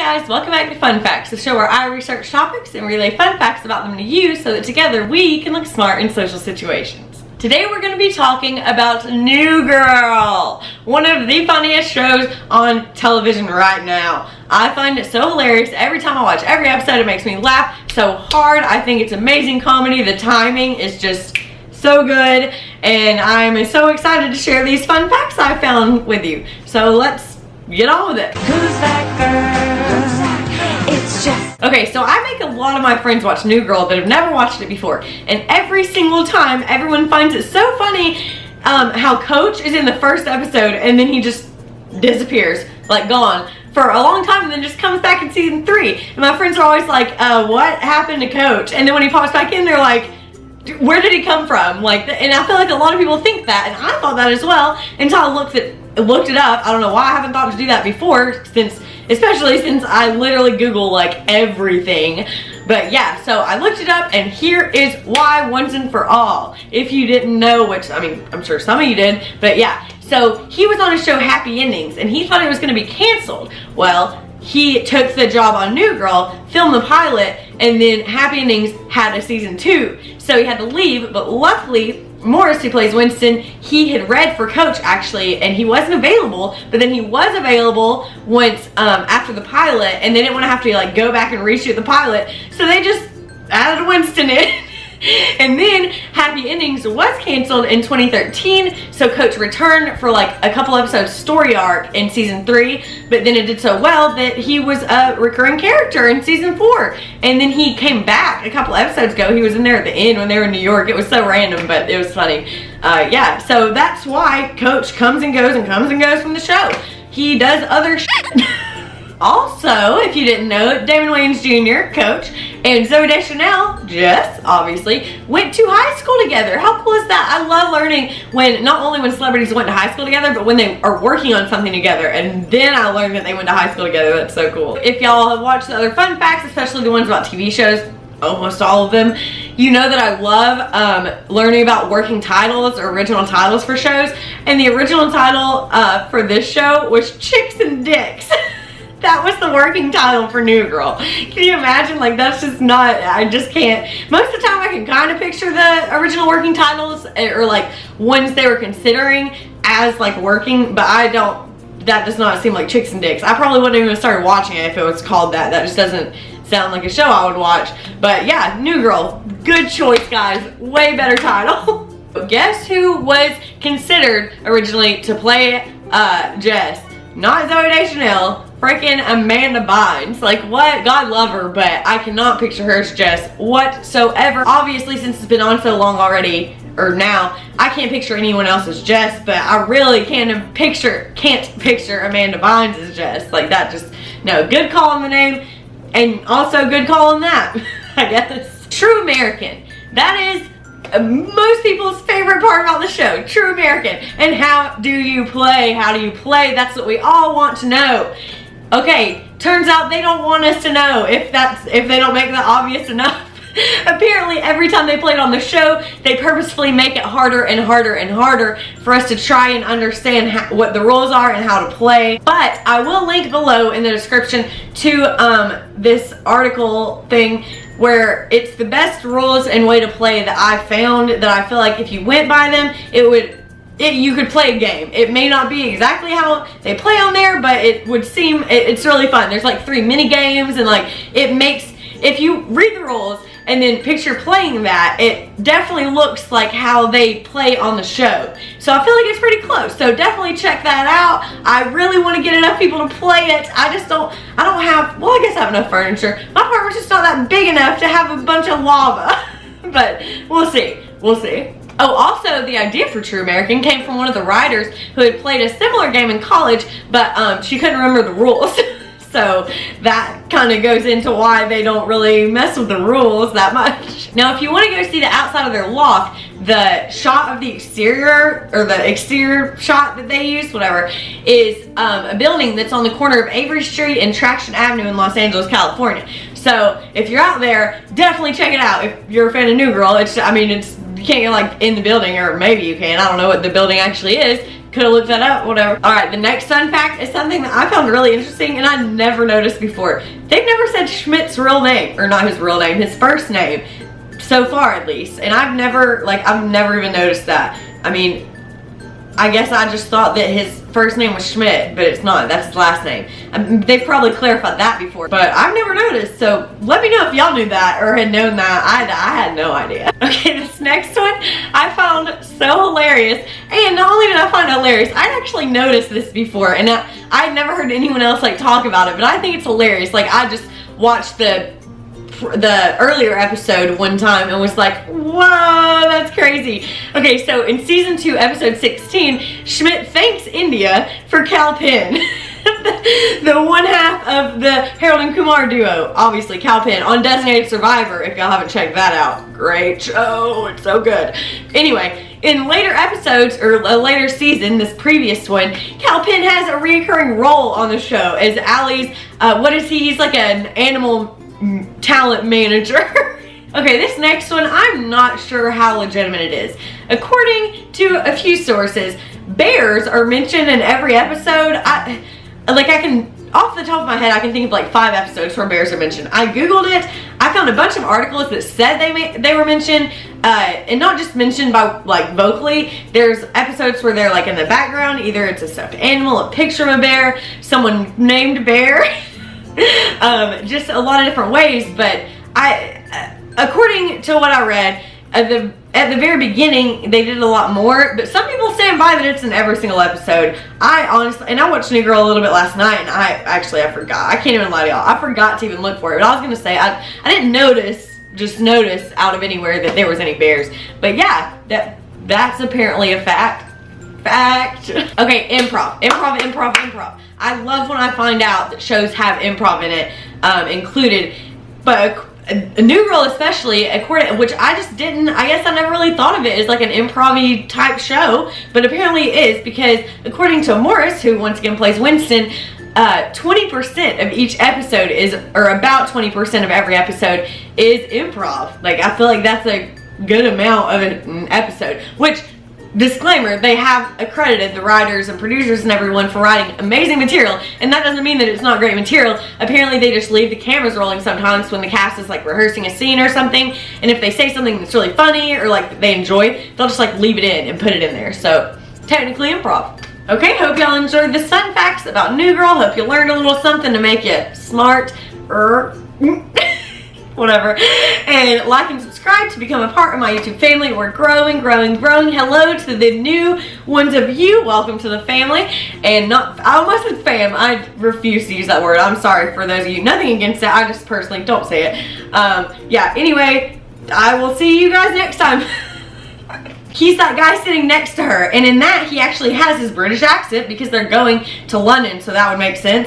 guys, welcome back to Fun Facts, the show where I research topics and relay fun facts about them to you so that together we can look smart in social situations. Today we're going to be talking about New Girl, one of the funniest shows on television right now. I find it so hilarious. Every time I watch every episode, it makes me laugh so hard. I think it's amazing comedy. The timing is just so good, and I'm so excited to share these fun facts I found with you. So let's get on with it. Who's that girl? Who's that girl? It's Jess. Okay, so I make a lot of my friends watch New Girl that have never watched it before, and every single time everyone finds it so funny how Coach is in the first episode and then he just disappears, like gone for a long time, and then just comes back in season 3. And my friends are always like, what happened to Coach? And then when he pops back in, they're like, where did he come from? Like, and I feel like a lot of people think that, and I thought that as well until I looked it up. I don't know why I haven't thought to do that before, especially since I literally Google like everything. But yeah, so I looked it up, and here is why once and for all. If you didn't know, which I mean, I'm sure some of you did, but yeah. So he was on a show, Happy Endings, and he thought it was going to be canceled. Well, he took the job on New Girl, filmed the pilot, and then Happy Endings had a season 2. So he had to leave, but luckily, Morris, who plays Winston, he had read for Coach actually, and he wasn't available, but then he was available once after the pilot, and they didn't want to have to like go back and reshoot the pilot, so they just added Winston in. And then Happy Endings was canceled in 2013, so Coach returned for like a couple episodes story arc in season 3, but then it did so well that he was a recurring character in season 4. And then he came back a couple episodes ago. He was in there at the end when they were in New York. It was so random, but it was funny. Yeah, so that's why Coach comes and goes from the show. He does other shit. Also, if you didn't know, Damon Wayans Jr., Coach, and Zooey Deschanel, Jess, obviously, went to high school together. How cool is that? I love learning when, not only when celebrities went to high school together, but when they are working on something together. And then I learned that they went to high school together. That's so cool. If y'all have watched the other fun facts, especially the ones about TV shows, almost all of them, you know that I love learning about working titles or original titles for shows. And the original title for this show was Chicks and Dicks. That was the working title for New Girl. Can you imagine? Like, that's just not, I just can't. Most of the time I can kind of picture the original working titles or like ones they were considering as like working, but I don't, that does not seem like Chicks and Dicks. I probably wouldn't even start watching it if it was called that. That just doesn't sound like a show I would watch. But yeah, New Girl, good choice guys, way better title. Guess who was considered originally to play Jess? Not Zooey Deschanel, freaking Amanda Bynes. Like, what? God love her, but I cannot picture her as Jess whatsoever. Obviously, since it's been on so long already, or now, I can't picture anyone else as Jess, but I really can't picture Amanda Bynes as Jess. Like, that just, no. Good call on the name, and also good call on that, I guess. True American. That is most people's favorite part about the show, True American. And how do you play? How do you play? That's what we all want to know. Okay, turns out they don't want us to know if they don't make that obvious enough. Apparently, every time they play it on the show, they purposefully make it harder and harder and harder for us to try and understand what the rules are and how to play. But I will link below in the description to this article thing where it's the best rules and way to play that I found, that I feel like if you went by them, you could play a game. It may not be exactly how they play on there, but it would seem, it's really fun. There's like 3 mini games, and like it makes, if you read the rules and then picture playing that, it definitely looks like how they play on the show. So I feel like it's pretty close. So definitely check that out. I really want to get enough people to play it. I don't have, well, I guess I have enough furniture. My apartment's just not that big enough to have a bunch of lava. But we'll see. We'll see. Oh, also, the idea for True American came from one of the writers who had played a similar game in college, but she couldn't remember the rules. So that kind of goes into why they don't really mess with the rules that much. Now, if you want to go see the outside of their loft, the shot of the exterior, or the exterior shot that they use, whatever, is a building that's on the corner of Avery Street and Traction Avenue in Los Angeles, California. So if you're out there, definitely check it out. If you're a fan of New Girl, you can't get like in the building, or maybe you can. I don't know what the building actually is. could have looked that up, whatever. Alright, the next fun fact is something that I found really interesting and I never noticed before. They've never said Schmidt's real name, or not his real name, his first name, so far at least. And I've never even noticed that. I mean, I guess I just thought that his first name was Schmidt, but it's not. That's his last name. They've probably clarified that before, but I've never noticed. So let me know if y'all knew that or had known that. I had no idea. Okay, this next one I found so hilarious. And not only did I find it hilarious, I'd actually noticed this before, and I'd never heard anyone else like talk about it, but I think it's hilarious. Like, I just watched the earlier episode one time and was like, whoa, that's crazy. Okay, so in season 2, episode 16, Schmidt thanks India for Kal Penn. the one half of the Harold and Kumar duo, obviously Kal Penn, on Designated Survivor. If y'all haven't checked that out, great show, it's so good. Anyway, in later episodes, or a later season, this previous one, Kal Penn has a reoccurring role on the show as Allie's, what is he? He's like an animal talent manager. Okay, this next one, I'm not sure how legitimate it is. According to a few sources, bears are mentioned in every episode. I can, off the top of my head, I can think of like 5 episodes where bears are mentioned. I googled it. I found a bunch of articles that said they were mentioned, and not just mentioned by like vocally. There's episodes where they're like in the background. Either it's a stuffed animal, a picture of a bear, someone named Bear. Just a lot of different ways, but according to what I read, at the very beginning, they did a lot more, but some people stand by that it's in every single episode. I honestly, and I watched New Girl a little bit last night, and I forgot. I can't even lie to y'all. I forgot to even look for it, but I was going to say, I didn't notice out of anywhere that there was any bears. But yeah, that's apparently a fact. Okay, improv. I love when I find out that shows have improv in it included, but a New Girl especially, which I just didn't, I guess I never really thought of it as like an improv-y type show, but apparently it is, because according to Morris, who once again plays Winston, 20% of each episode is, or about 20% of every episode is improv. Like, I feel like that's a good amount of an episode, which, disclaimer, they have accredited the writers and producers and everyone for writing amazing material, and that doesn't mean that it's not great material. Apparently they just leave the cameras rolling sometimes when the cast is like rehearsing a scene or something, and if they say something that's really funny or like they enjoy, they'll just like leave it in and put it in there. So technically improv. Okay, hope y'all enjoyed the fun facts about New Girl. Hope you learned a little something to make you smart, whatever. And like and subscribe to become a part of my YouTube family. We're growing. Hello to the new ones of you. Welcome to the family. And I almost said fam. I refuse to use that word. I'm sorry for those of you. Nothing against it. I just personally don't say it. Yeah, anyway, I will see you guys next time. He's that guy sitting next to her. And in that, he actually has his British accent because they're going to London. So that would make sense.